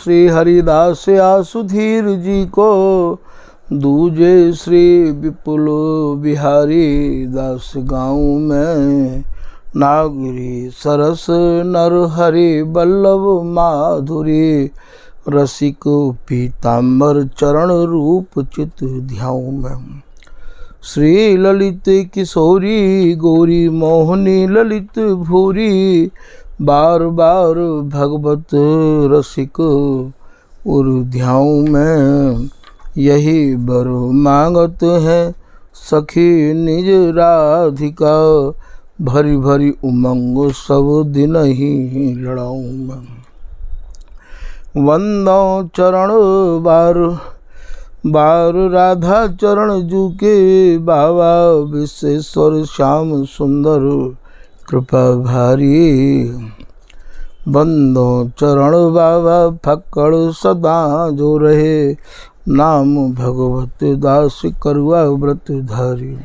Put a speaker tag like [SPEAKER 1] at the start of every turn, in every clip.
[SPEAKER 1] श्री हरिदास आसुधीर जी को, दूजे श्री विपुल बिहारी दास गाँव में। नागरी सरस नर हरि बल्लभ माधुरी, रसिक पीताम्बर चरण रूप चित ध्याऊ में। श्री ललित किशोरी गौरी मोहनी ललित भूरी, बार बार भगवत रसिक उर्ध्याऊ में। यही बर मांगत है सखी निज राधिका, भरी भरी उमंग सब दिन ही लड़ाऊं मैं। वंदो चरण बार बार राधा चरण जू के, बाबा विश्वेश्वर श्याम सुंदर कृपा भारी। बंदो चरण बाबा फक्कड़ सदा जो रहे, नाम भगवत दास करुआ व्रत धारी।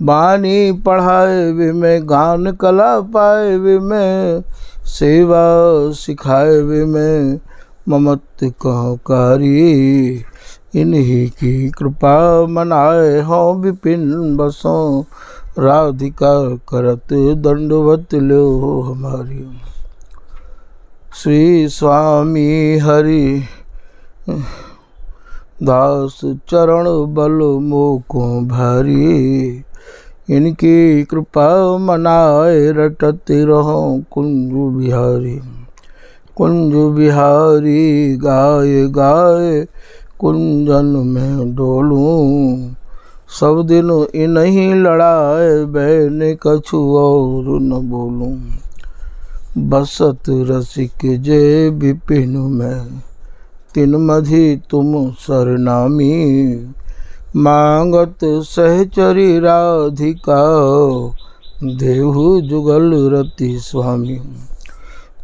[SPEAKER 1] बानी पढ़ाए वे में गान कला पाए वे में, सेवा सिखाए वे में ममत कहकारी। इन्हीं की कृपा मनाए हों विपिन बसों, राधिका करत दंडवत लो हमारी। श्री स्वामी हरि दास चरण बल मोको भारी, इनकी कृपा मनाए रटते रहो कुंज बिहारी। कुंज बिहारी गाए गाए कुंजन में डोलूं, सब दिन इन्हीं लड़ाए बैने कछु और न बोलूं। बसत रसिक जय विपिन में, तिन मधि तुम सरनामी। मांगत सहचरी राधिका, देहु जुगल रति स्वामी।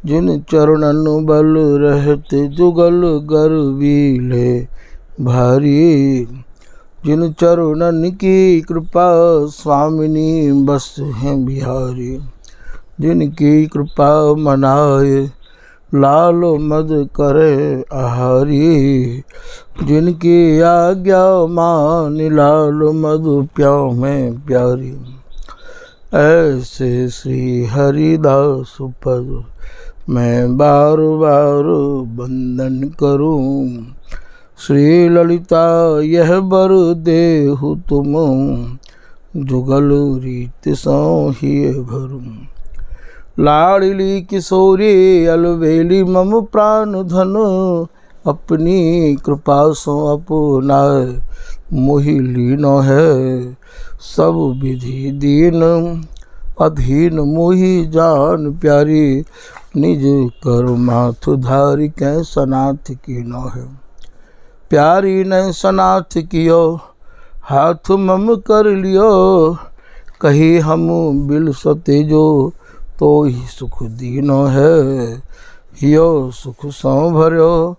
[SPEAKER 1] जिन चरणन बल रहते जुगल गर्वीले भारी, जिन चरणन की कृपा स्वामिनी बस हैं बिहारी। जिनकी कृपा मनाए लाल मद करे आहारी, जिनकी आज्ञा मान लाल मद प्याव में प्यारी। ऐसे श्री हरिदास पद मैं बार बार वंदन करूं, श्री ललिता यह बर देहु तुम, जुगल रीत सो ही भरूं। लाडली किशोरी अलवेली मम प्राण धन, अपनी कृपा सो अपनाए मोहि लीनो है। सब विधि दीन अधीन मोहि जान प्यारी, निज कर माथ धारी कै सनाथ कीनो है। प्यारी ने सनाथ कियो हाथ मम कर लियो, कही हम बिल सते जो तो ही सुख दीनो है। हियो सुख सौ भर्यो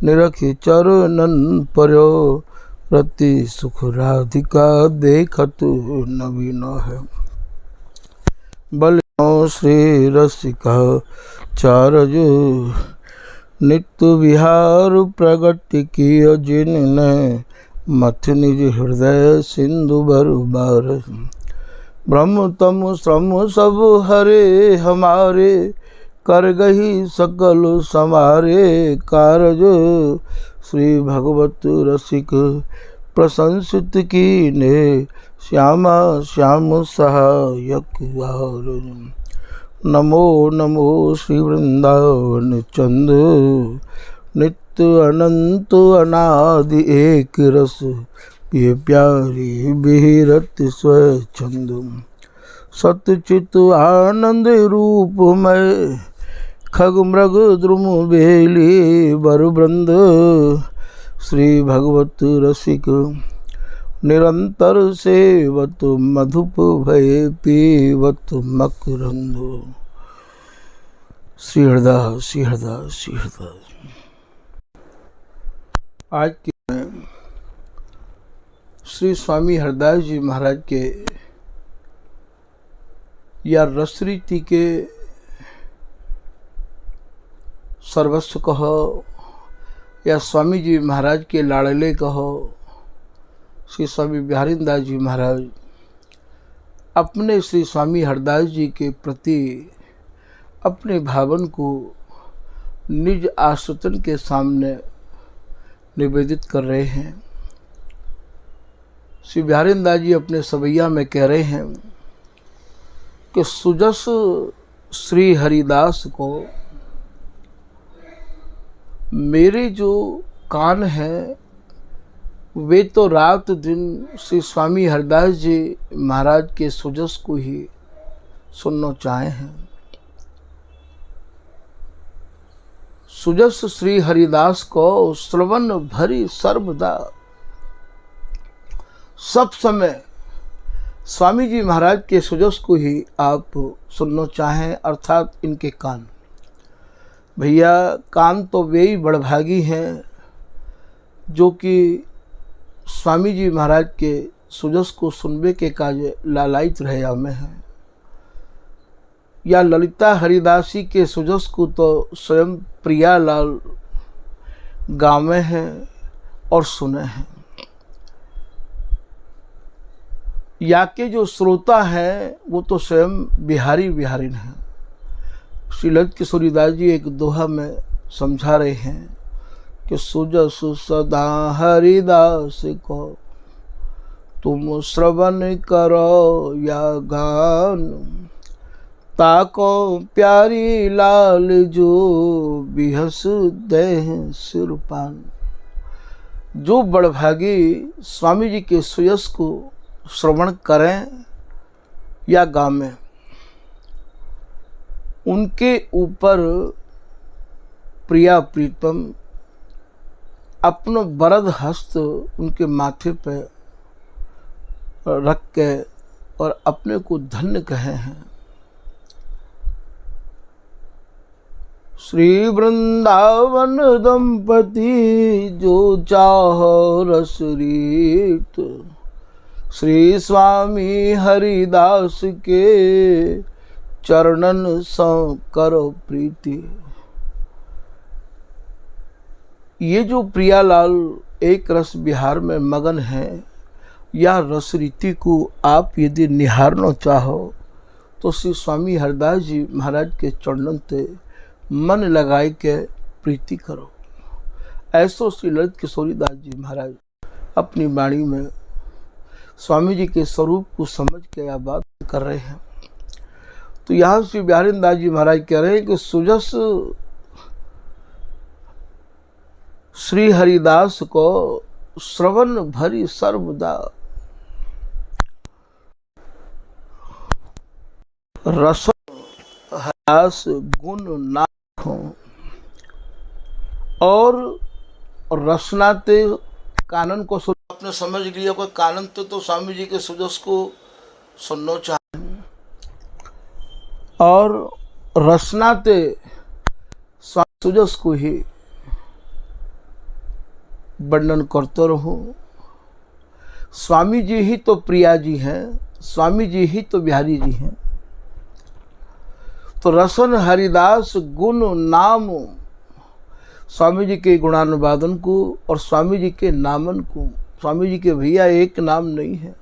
[SPEAKER 1] निरखि चरणन पर्यो, रति सुख राधिका देखत नवीनो है। बलियो श्री रसिका चारज, नित्य विहार प्रगट कियो जिनने, मथ निज हृदय सिंधु भर बार। ब्रह्म तम श्रम सब हरे हमारे, कर गही सकल समारे कारज। श्री भगवत रसिक प्रशंसित कीने, श्यामा श्याम सहायक वार। नमो नमो श्री वृंदावन चंद, नित्य अनंत अनादि एक रस, ये प्यारी बिहरत स्वच्छंद। सतचित आनंद रूपमय, खग मृग द्रुम बेली बर वृंद। श्री भगवत रसिक निरंतर सेवत, मधुप भय पीवत मकरंद। श्री हरदास श्री हरदास श्री हरदास। आज के श्री स्वामी हरदास जी महाराज के या रसरीति के सर्वस्व कह या स्वामी जी महाराज के लाड़ले कहो, श्री स्वामी बिहारीदास जी महाराज अपने श्री स्वामी हरदास जी के प्रति अपने भावन को निज आश्रितन के सामने निवेदित कर रहे हैं। श्री बिहारीदास जी अपने सवैया में कह रहे हैं कि सुजस श्री हरिदास को मेरे जो कान हैं वे तो रात दिन श्री स्वामी हरदास जी महाराज के सुजस को ही सुनना चाहे हैं। सुजस श्री हरिदास को श्रवण भरी सर्वदा, सब समय स्वामी जी महाराज के सुजस को ही आप सुनना चाहें, अर्थात इनके कान। भैया कान तो वे ही बड़भागी हैं जो कि स्वामी जी महाराज के सुजस को सुनबे के काज लालायित रहे में हैं। या ललिता हरिदासी के सुजस को तो स्वयं प्रियालाल गावे हैं और सुने हैं। या के जो श्रोता हैं वो तो स्वयं बिहारी बिहारिन हैं। श्री ललित किशोरीदास जी एक दोहा में समझा रहे हैं कि सुजस सदा हरिदास को तुम श्रवण करो या गान, ताको प्यारी लाल जो बिहस देह सिरपान। जो बड़भागी स्वामी जी के सुयस को श्रवण करें या गावें, उनके ऊपर प्रिया प्रीतम अपना वरद हस्त उनके माथे पे रख के और अपने को धन्य कहे हैं। श्री वृंदावन दंपति जो चाहो रसरीत, श्री स्वामी हरिदास के चरणन सो करो प्रीति। ये जो प्रियालाल एक रस विहार में मगन है, या रस रीति को आप यदि निहारना चाहो तो श्री स्वामी हरदास जी महाराज के चरणन ते मन लगाए के प्रीति करो। ऐसो श्री ललित किशोरीदास जी महाराज अपनी वाणी में स्वामी जी के स्वरूप को समझ के यह बात कर रहे हैं। तो यहाँ श्री बिहारीदास जी महाराज कह रहे हैं कि सुजस श्री हरिदास को श्रवण भरी सर्वदा, रस हरिदास गुण नाथ और रसनाते कानन को सुन। आपने समझ लिया कोई कानन तो स्वामी जी के सुजस को सुनना चाहे और रसनाते सुजस को ही वर्णन करते रहो। स्वामी जी ही तो प्रिया जी हैं, स्वामी जी ही तो बिहारी जी हैं। तो रसन हरिदास गुण नाम, स्वामी जी के गुणानुवादन को और स्वामी जी के नामन को। स्वामी जी के भैया एक नाम नहीं है,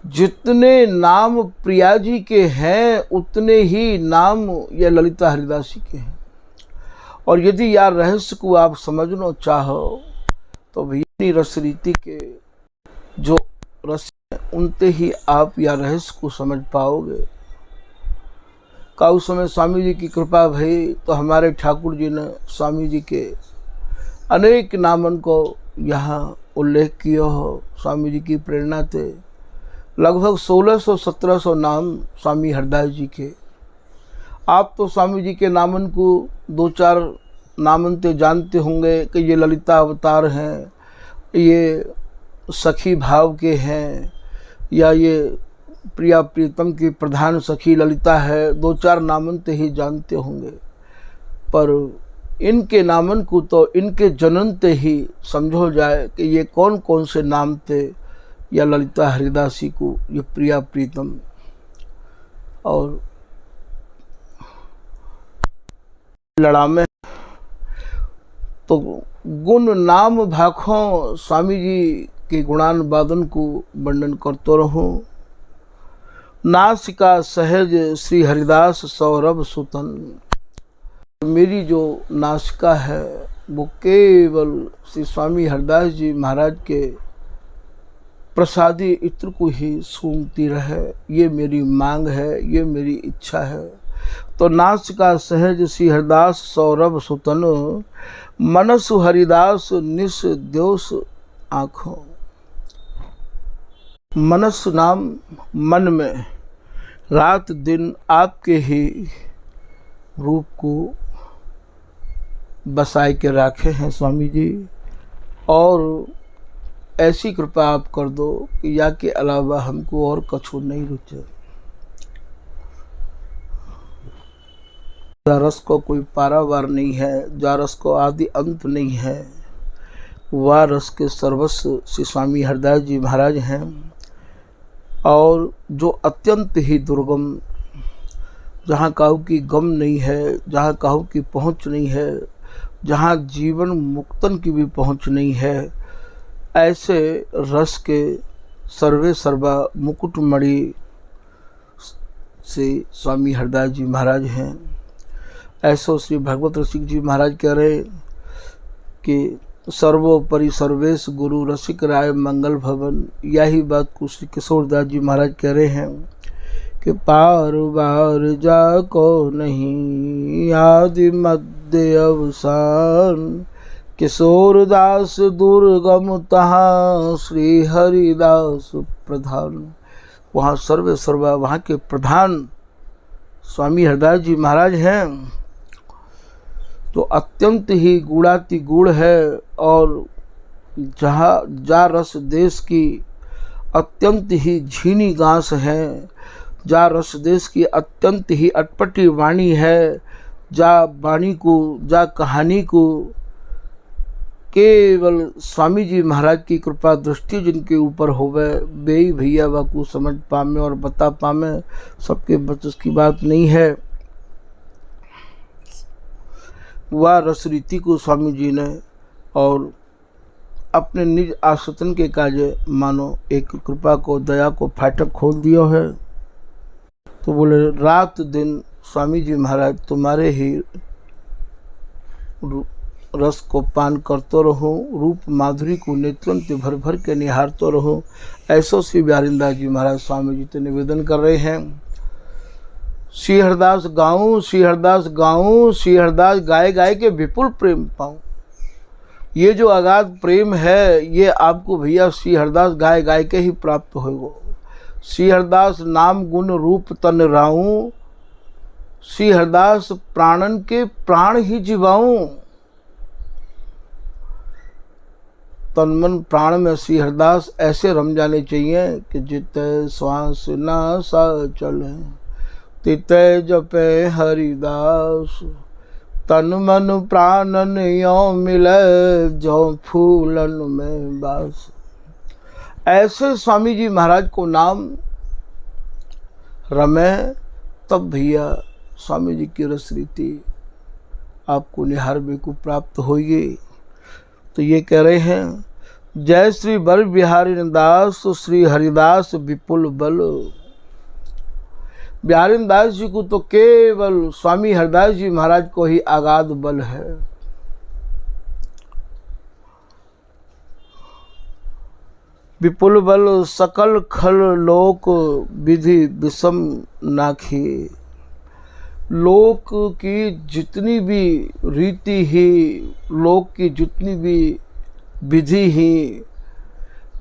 [SPEAKER 1] जितने नाम प्रिया जी के हैं उतने ही नाम ये ललिता हरिदासी के हैं। और यदि यार रहस्य को आप समझना चाहो तो भैया रस रीति के जो रस उनते ही आप या रहस्य को समझ पाओगे। का उस समय स्वामी जी की कृपा भई तो हमारे ठाकुर जी ने स्वामी जी के अनेक नामन को यहाँ उल्लेख किया हो। स्वामी जी की प्रेरणा थे लगभग 1600-1700 नाम स्वामी हरदास जी के। आप तो स्वामी जी के नामन को 2-4 नामन ते जानते होंगे कि ये ललिता अवतार हैं, ये सखी भाव के हैं, या ये प्रिया प्रीतम की प्रधान सखी ललिता है। 2-4 नामन ते ही जानते होंगे, पर इनके नामन को तो इनके जनन ते ही समझो जाए कि ये कौन कौन से नाम थे। या ललिता हरिदासी को ये प्रिया प्रीतम और लड़ा में तो गुण नाम भाखों स्वामी जी के गुणान वादन को वर्णन करते रहूं। नासिका सहज श्री हरिदास सौरभ सुतन, मेरी जो नासिका है वो केवल श्री स्वामी हरिदास जी महाराज के प्रसादी इत्र को ही सूंघती रहे, ये मेरी मांग है, ये मेरी इच्छा है। तो नासिका सहज श्री हरिदास सौरभ सुतन, मनस हरिदास निस द्योस आँखों। मनस नाम मन में रात दिन आपके ही रूप को बसाए के रखे हैं स्वामी जी, और ऐसी कृपा आप कर दो कि या के अलावा हमको और कछु नहीं रुचे। रस को कोई पारावार नहीं है, जा रस को आदि अंत नहीं है, वह रस के सर्वस्व श्री स्वामी हरिदास जी महाराज हैं। और जो अत्यंत ही दुर्गम, जहाँ काहू की गम नहीं है, जहाँ काहू की पहुँच नहीं है, जहाँ जीवन मुक्तन की भी पहुँच नहीं है, ऐसे रस के सर्वे सर्वा मुकुटमणि से स्वामी हरिदास जी महाराज हैं। ऐसो श्री भगवत रसिक जी महाराज कह रहे कि सर्वोपरि सर्वेश गुरु रसिक राय मंगल भवन। यही बात को श्री किशोरदास जी महाराज कह रहे हैं कि पार बार जाको नहीं आदि मध्य अवसान, किशोरदास दुर्गम तहाँ श्री हरिदास प्रधान। वहाँ सर्वे सर्वा वहाँ के प्रधान स्वामी हरिदास जी महाराज हैं, तो अत्यंत ही गुणाति गुण है। और जहाँ जा रस देश की अत्यंत ही झीनी घास है, जा रस देश की अत्यंत ही अटपटी वाणी है, जा वाणी को, जा कहानी को केवल स्वामी जी महाराज की कृपा दृष्टि जिनके ऊपर होवे, बेई भैया वाकू समझ पामे और बता पामे, सबके बचस की बात नहीं है। वह रसरीति को स्वामी जी ने और अपने निज आश्रितन के काजे मानो एक कृपा को, दया को फाटक खोल दिया है। तो बोले रात दिन स्वामी जी महाराज तुम्हारे ही रस को पान करते रहो, रूप माधुरी को नेत्रों से भर भर के निहारते रहो। ऐसो श्री बिहारिंदास जी महाराज स्वामी जी से निवेदन कर रहे हैं। श्री हरिदास गाऊं, श्री हरिदास गाऊं, श्री हरिदास गाए गाए के विपुल प्रेम पाऊं। ये जो अगाध प्रेम है ये आपको भैया श्री हरिदास गाए गाए के ही प्राप्त होगा। श्री हरिदास नाम गुण रूप तन राऊं, श्री हरिदास प्राणन के प्राण ही जीवाऊं। तन मन प्राण में श्री हरिदास ऐसे रम जाने चाहिए कि जिते श्वास ना सा चले, तिते जपे हरिदास। तन मन प्राणन यो मिले, जो फूलन में बास। ऐसे स्वामी जी महाराज को नाम रमे, तब भैया स्वामी जी की रसरीति आपको निहारने को प्राप्त होगी। तो ये कह रहे हैं, जय श्री बर बिहारी दास श्री हरिदास विपुल बल। बिहारी दास जी को तो केवल स्वामी हरिदास जी महाराज को ही आगाध बल है। विपुल बल सकल खल लोक विधि विषम नाखी। लोक की जितनी भी रीति ही, लोक की जितनी भी विधि ही,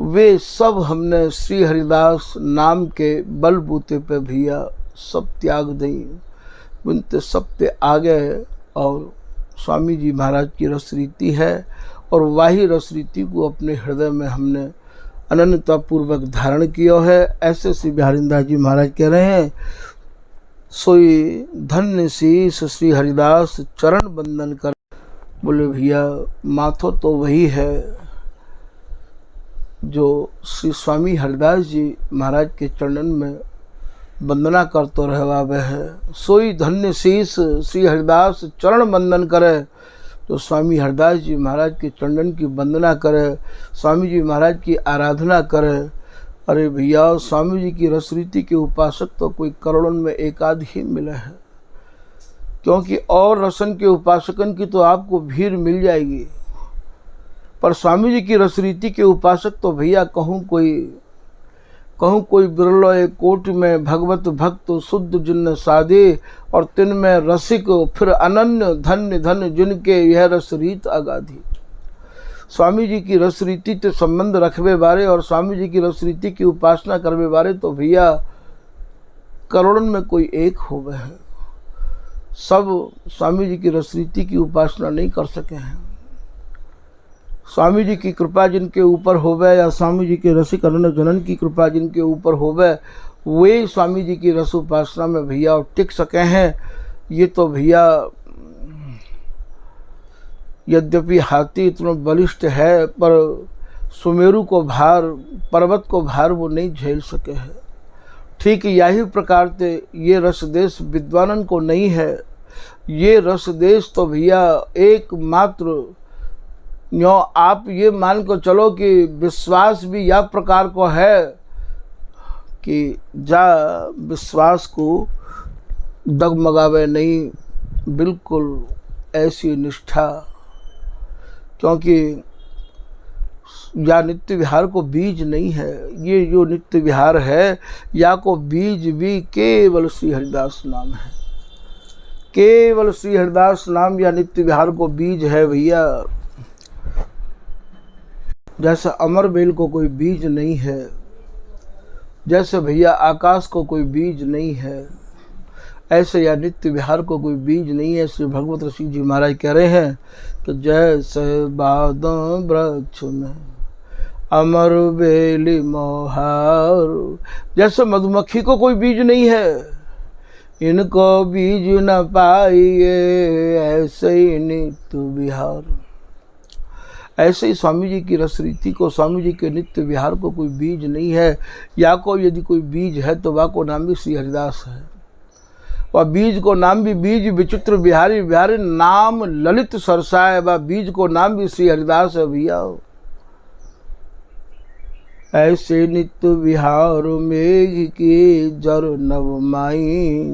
[SPEAKER 1] वे सब हमने श्री हरिदास नाम के बलबूते पे भैया सब त्याग दी, उनते सब पे आ गए। और स्वामी जी महाराज की रसरीति है और वही रसरीति को अपने हृदय में हमने अनन्यता पूर्वक धारण किया है। ऐसे श्री बिहारिंदास जी महाराज कह रहे हैं, सोई धन्य शीश श्री हरिदास चरण बंदन कर। बोले भैया माथो तो वही है जो श्री स्वामी हरिदास जी महाराज के चरणन में वंदना करते रहवावे है। सोई धन्य शीश श्री हरिदास चरण बंदन करे। तो स्वामी हरदास जी महाराज के चंदन की वंदना करे, स्वामी जी महाराज की आराधना करे। अरे भैया, स्वामी जी की रसरीति के उपासक तो कोई करोड़ों में एक आध ही मिले हैं, क्योंकि और रसन के उपासकन की तो आपको भीड़ मिल जाएगी, पर स्वामी जी की रसरीति के उपासक तो भैया कहूँ कोई बिरलो एक कोट में भगवत भक्त शुद्ध जिन साधे, और तिन में रसिक फिर अनन्य धन्य धन्य जिनके यह रसरीत अगाधी। स्वामी जी की रसरीति से संबंध रखवे बारे और स्वामी जी की रसरीति की उपासना करवे बारे तो भैया करोड़ों में कोई एक हो गए हैं। सब स्वामी जी की रसरीति की उपासना नहीं कर सके हैं। स्वामी जी की कृपा जिनके ऊपर होवे या स्वामी जी के रसिक अनन्य जनन की कृपा जिनके ऊपर होवे, वे स्वामी जी की रस उपासना में भैया टिक सके हैं। ये तो भैया यद्यपि हाथी इतना बलिष्ठ है, पर सुमेरु को भार, पर्वत को भार वो नहीं झेल सके हैं। ठीक यही प्रकार से ये रस देश विद्वानन को नहीं है। ये रस देश तो भैया एकमात्र यो आप ये मान को चलो कि विश्वास भी यह प्रकार को है कि जा विश्वास को डगमगावे नहीं, बिल्कुल ऐसी निष्ठा, क्योंकि या नित्य विहार को बीज नहीं है। ये जो नित्य विहार है या को बीज भी केवल श्री हरिदास नाम है। केवल श्री हरिदास नाम या नित्य विहार को बीज है भैया। जैसे अमर बेल को कोई बीज नहीं है, जैसे भैया आकाश को कोई बीज नहीं है, ऐसे या नित्य विहार को कोई बीज नहीं है। श्री भगवत ऋषि जी महाराज कह रहे हैं कि जैसे बादों वृक्ष में अमर बेली मोहार, जैसे मधुमक्खी को कोई बीज नहीं है, इनको बीज न पाइए, ऐसे ही नित्य विहार। ऐसे ही स्वामी जी की रसरीति को, स्वामी जी के नित्य विहार को कोई बीज नहीं है। या को यदि कोई बीज है तो वह को नाम भी श्री हरिदास है। वह बीज को नाम भी बीज विचित्र बिहारी, बिहारी नाम ललित सरसाए, वह बीज को नाम भी श्री हरिदास है भैया। ऐसे नित्य विहार मेघ के जर नवमाई।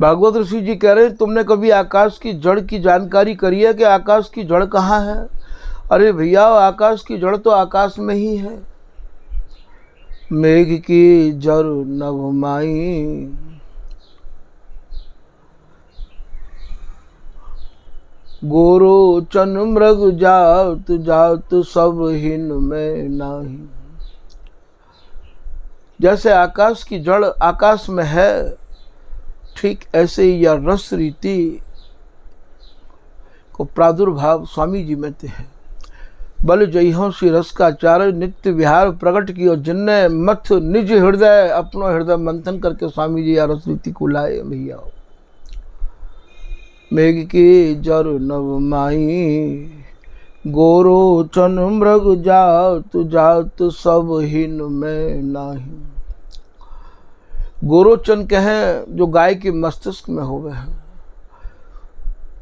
[SPEAKER 1] भागवत ऋषि जी कह रहे हैं तुमने कभी आकाश की जड़ की जानकारी करी है कि आकाश की जड़ कहाँ है? अरे भैया, आकाश की जड़ तो आकाश में ही है। मेघ की जड़ नवमाई, गोरोचन मृग जात जात सब हिन में नाही। जैसे आकाश की जड़ आकाश में है, ठीक ऐसे ही यह रस रीति को प्रादुर्भाव स्वामी जी में है। बल जइहों श्री रस का चार नित्य विहार प्रकट कियो, जिनने मथ निज हृदय अपनो हृदय मंथन करके स्वामी जी या रस रीति को लाए भैया। मेघ की जर नवमाई, गोरोचन मृग जात जात सब हिन में नाही। गोरोचन कहें जो गाय के मस्तिष्क में हो गए हैं।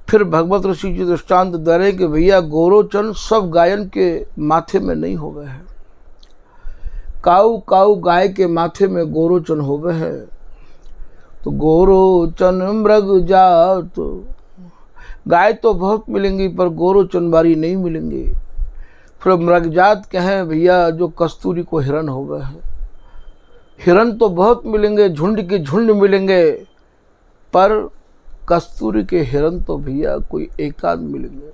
[SPEAKER 1] फिर भगवत ऋषि जी दृष्टांत दे रहे कि भैया गोरोचन सब गायन के माथे में नहीं हो गए हैं। काऊ काऊ गाय के माथे में गोरोचन हो गए हैं। तो गोरोचन मृग जात, गाय तो बहुत मिलेंगी पर गोरोचन बारी नहीं मिलेंगी। फिर मृगजात कहें भैया जो कस्तूरी को हिरण हो गए हैं। हिरण तो बहुत मिलेंगे, झुंड के झुंड मिलेंगे, पर कस्तूरी के हिरण तो भैया कोई एकाध मिलेंगे।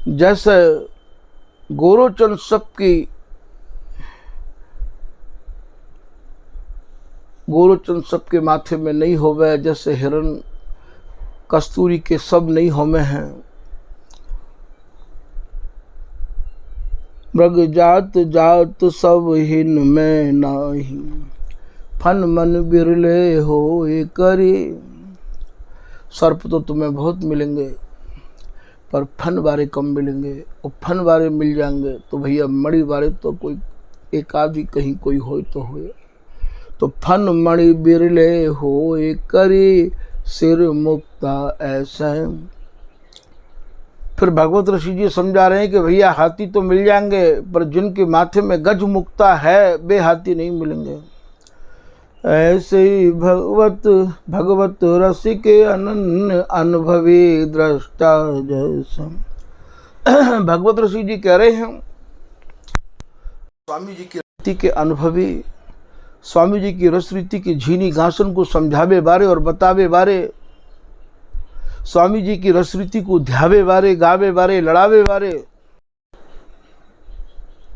[SPEAKER 1] जैसे गोरोचन सबके माथे में नहीं होवे, जैसे हिरण कस्तूरी के सब नहीं होमे हैं। मृग जात जात सब हिन में नाही, फन मन बिरले हो करे। सर्प तो तुम्हें बहुत मिलेंगे पर फन बारे कम मिलेंगे, और फन बारे मिल जाएंगे तो भैया मणि बारे तो कोई एक आदि कहीं कोई हो तो हुए। तो फन मणि बिरले हो करे, सिर मुक्ता ऐसे फिर भगवत ऋषि जी समझा रहे हैं कि भैया हाथी तो मिल जाएंगे, पर जिनके माथे में गज मुक्ता है वे हाथी नहीं मिलेंगे। ऐसे ही भगवत रसिक अनन्य अनुभवी दृष्टा जैसा। भगवत ऋषि जी कह रहे हैं स्वामी जी की रीति के अनुभवी, स्वामी जी की रस रीति की झीनी घासन को समझावे बारे और बतावे बारे, स्वामी जी की रस रीति को ध्यावे बारे, गावे बारे, लड़ावे बारे,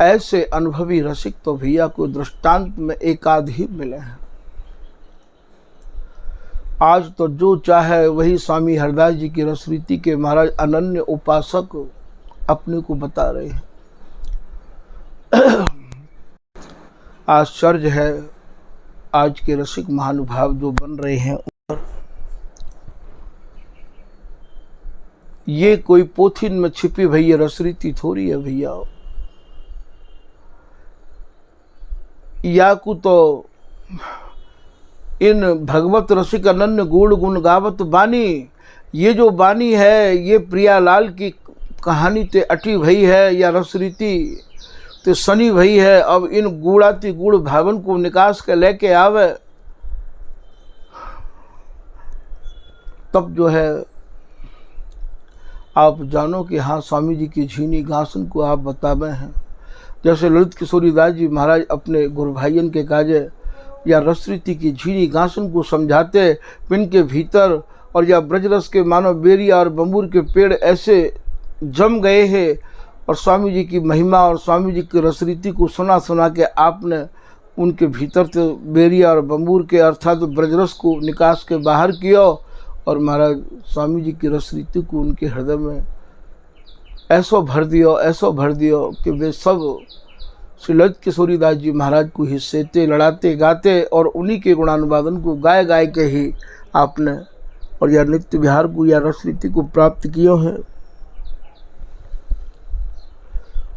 [SPEAKER 1] ऐसे अनुभवी रसिक तो भैया को दृष्टांत में एकाध ही मिले हैं। आज तो जो चाहे वही स्वामी हरदास जी की रस रीति के महाराज अनन्य उपासक अपने को बता रहे हैं। आश्चर्य है आज के रसिक महानुभाव जो बन रहे हैं, ये कोई पोथीन में छिपी भैया रस रीति थोड़ी है भैया। या को तो इन भगवत रसिक अनन्य गुण गुण गावत बानी, ये जो बानी है ये प्रियालाल की कहानी ते अटी भई है या रस रीति ते सनी भई है। अब इन गुड़ाती गुड़ भावन को निकास के लेके आवे तब जो है आप जानो कि हाँ स्वामी जी की झीनी घासन को आप बतावे हैं। जैसे ललित किशोरी दास जी महाराज अपने गुरु भाइयन के काजे या रस रीति की झीनी घासन को समझाते, पिन के भीतर और या ब्रजरस के मानो बेरिया और बम्बूर के पेड़ ऐसे जम गए हैं और स्वामी जी की महिमा और स्वामी जी की रस रीति को सुना सुना के आपने उनके भीतर से बेरिया और बम्बूर के अर्थात ब्रजरस को निकास के बाहर किया और महाराज स्वामी जी की रस रीति को उनके हृदय में ऐसो भर दियो कि वे सब श्री ललित किशोरी दास जी महाराज को ही सेते लड़ाते गाते और उन्हीं के गुणानुवादन को गाय गाय के ही आपने और या नित्य विहार को या रस रीति को प्राप्त किया है।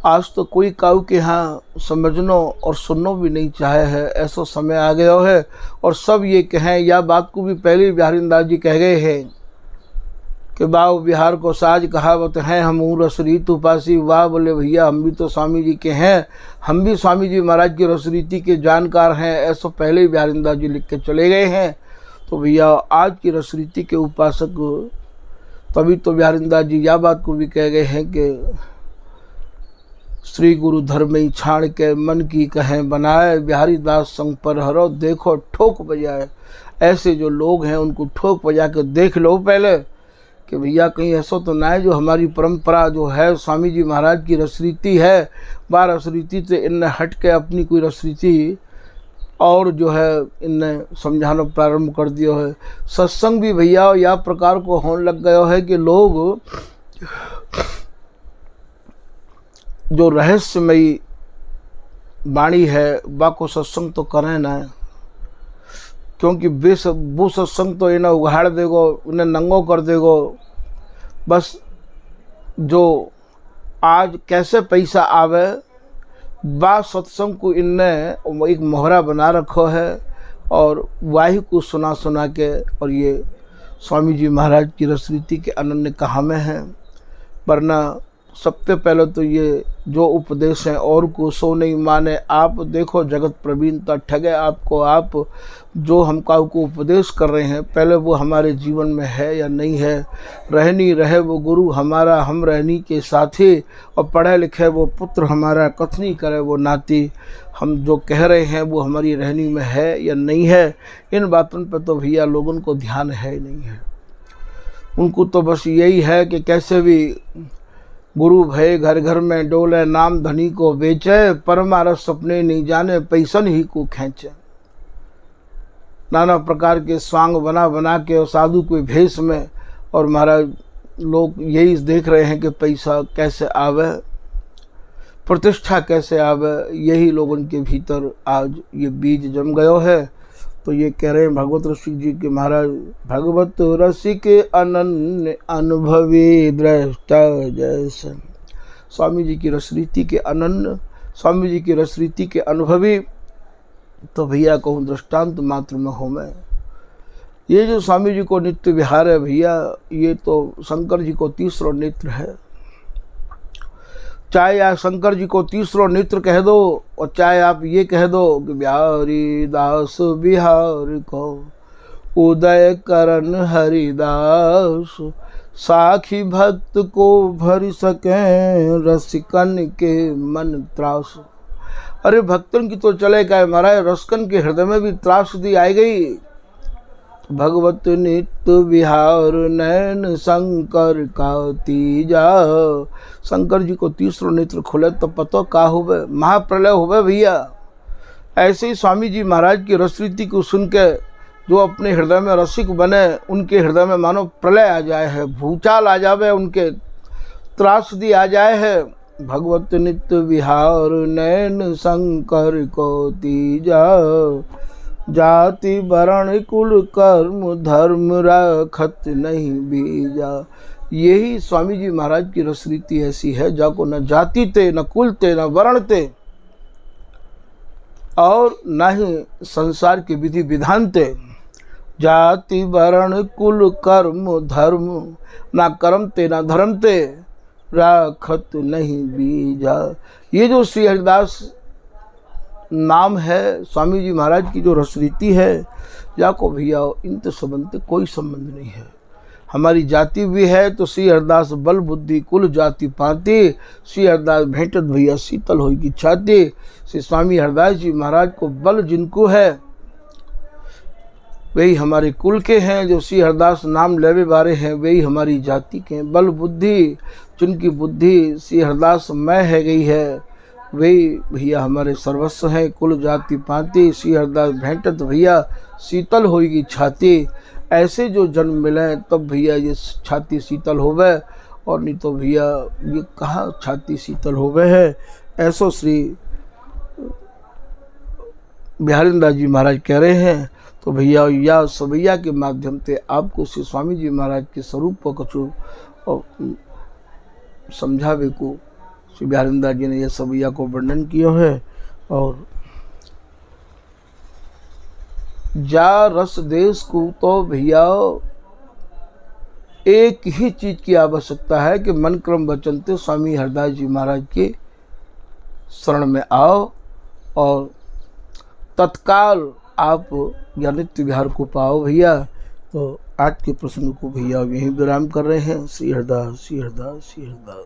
[SPEAKER 1] आज तो कोई काऊ के यहाँ समझनो और सुननो भी नहीं चाहे है, ऐसा समय आ गया है। और सब ये कहें, या बात को भी पहले बिहारी दास जी कह गए हैं कि बाव बिहार को साज कहावत है, हम रस रीत उपासी। वाह बोले भैया हम भी तो स्वामी जी के हैं, हम भी स्वामी जी महाराज की रस रीति के जानकार हैं, ऐसा पहले ही बिहारी दास जी लिख के चले गए हैं। तो भैया आज की रस रीति के उपासक तभी तो बिहारी दास जी यह बात को भी कह गए हैं कि श्री गुरु धर्म ही छाड़ के मन की कहें बनाए, बिहारी दास संग पर हरो देखो ठोक बजाए। ऐसे जो लोग हैं उनको ठोक बजा के देख लो पहले कि भैया कहीं ऐसा तो ना है जो हमारी परंपरा जो है स्वामी जी महाराज की रस रीति है, वह रस रीति से इनने हट के अपनी कोई रस रीति और जो है इनने समझाना प्रारंभ कर दिया है। सत्संग भी भैया या प्रकार को होने लग गया है कि लोग जो रहस्यमयी वाणी है बाको सत्संग तो करें ना, क्योंकि वो सत्संग तो इन्हें उघाड़ देगो, उन्हें नंगो कर देगो। बस जो आज कैसे पैसा आवे बा सत्संग को इनने एक मोहरा बना रखो है और वाही को सुना सुना के और ये स्वामी जी महाराज की रस रीति के अनन्य कहा में हैं। वरना सबसे पहले तो ये जो उपदेश है और को सो नहीं माने, आप देखो जगत प्रवीणता ठगे आपको। आप जो हम काऊ को उपदेश कर रहे हैं पहले वो हमारे जीवन में है या नहीं है। रहनी रहे वो गुरु हमारा, हम रहनी के साथी, और पढ़े लिखे वो पुत्र हमारा, कथनी करे वो नाती। हम जो कह रहे हैं वो हमारी रहनी में है या नहीं है, इन बातों पर तो भैया लोगों को ध्यान है ही नहीं है। उनको तो बस यही है कि कैसे भी गुरु भय घर घर में डोले, नाम धनी को बेचे, परमारस सपने नहीं जाने, पैसन ही को खींचे। नाना प्रकार के स्वांग बना बना के और साधु के भेष में, और महाराज लोग यही देख रहे हैं कि पैसा कैसे आवे, प्रतिष्ठा कैसे आवे, यही लोगों के भीतर आज ये बीज जम गयो है। तो ये कह रहे हैं भगवत रसिक जी के महाराज, भगवत रसिक अनन्य अनुभवी दृष्टा जैसे। स्वामी जी की रस रीति के अनन्य, स्वामी जी की रस रीति के अनुभवी तो भैया कहूँ दृष्टांत मात्र में हो मैं। ये जो स्वामी जी को नित्य विहार है भैया, ये तो शंकर जी को तीसरा नेत्र है। चाहे आप शंकर जी को तीसरो नेत्र कह दो और चाहे आप ये कह दो कि बिहारी दास बिहार को उदय करन हरिदास, साखी भक्त को भर सके रसिकन के मन त्रास। अरे भक्तन की तो चले क्या महाराज, रसिकन के हृदय में भी त्रासदी आई गई। भगवत नित्य विहार नैन शंकर का तीजा, शंकर जी को तीसरो नेत्र खुले तो पतो का होवे, महाप्रलय होवे भैया। ऐसे ही स्वामी जी महाराज की रसरीति को सुन के जो अपने हृदय में रसिक बने, उनके हृदय में मानो प्रलय आ जाए है, भूचाल आ जावे, उनके त्रासदी आ जाए है। भगवत नित्य विहार नैन शंकर को तीजा, जाति वर्ण कुल कर्म धर्म राखत नहीं बीजा। यही स्वामी जी महाराज की रसरीति ऐसी है जाको न जाति ते, न कुल ते, न वर्ण ते, और न ही संसार के विधि विधान ते। जाति वर्ण कुल कर्म धर्म, ना कर्म ते ना धर्म ते, राखत नहीं बीजा। ये जो श्री हरिदास नाम है, स्वामी जी महाराज की जो रसरीति है, जाको भैया इनसे संबंध कोई संबंध नहीं है। हमारी जाति भी है तो श्री हरिदास बल बुद्धि कुल जाति पाती, श्री हरिदास भेंटत भैया शीतल होगी छाती। श्री स्वामी हरिदास जी महाराज को बल जिनको है वही हमारे कुल के हैं, जो श्री हरिदास नाम लेवे बारे हैं वही हमारी जाति के हैं। बल बुद्धि जिनकी बुद्धि श्री हरिदास में है गई है वही भैया हमारे सर्वस्व हैं। कुल जाति पाती, श्री हरिदास भेंटत भैया शीतल होगी छाती। ऐसे जो जन्म मिले तब भैया ये छाती शीतल होवे, और नहीं तो भैया ये कहाँ छाती शीतल होवे है। ऐसो श्री बिहारीदास जी महाराज कह रहे हैं। तो भैया या सवैया के माध्यम से आपको श्री स्वामी जी महाराज के स्वरूप को कछु और समझावे को श्री बिहारीदास जी ने यह सवैया को वर्णन किया है। और जा रस देश को तो भैया एक ही चीज की आवश्यकता है कि मन क्रम वचन से स्वामी हरिदास जी महाराज के शरण में आओ और तत्काल आप नित्य विहार को पाओ भैया। तो आज के प्रसंग को भैया यहीं विराम कर रहे हैं। श्री हरिदास, श्री हरिदास, श्री हरिदास।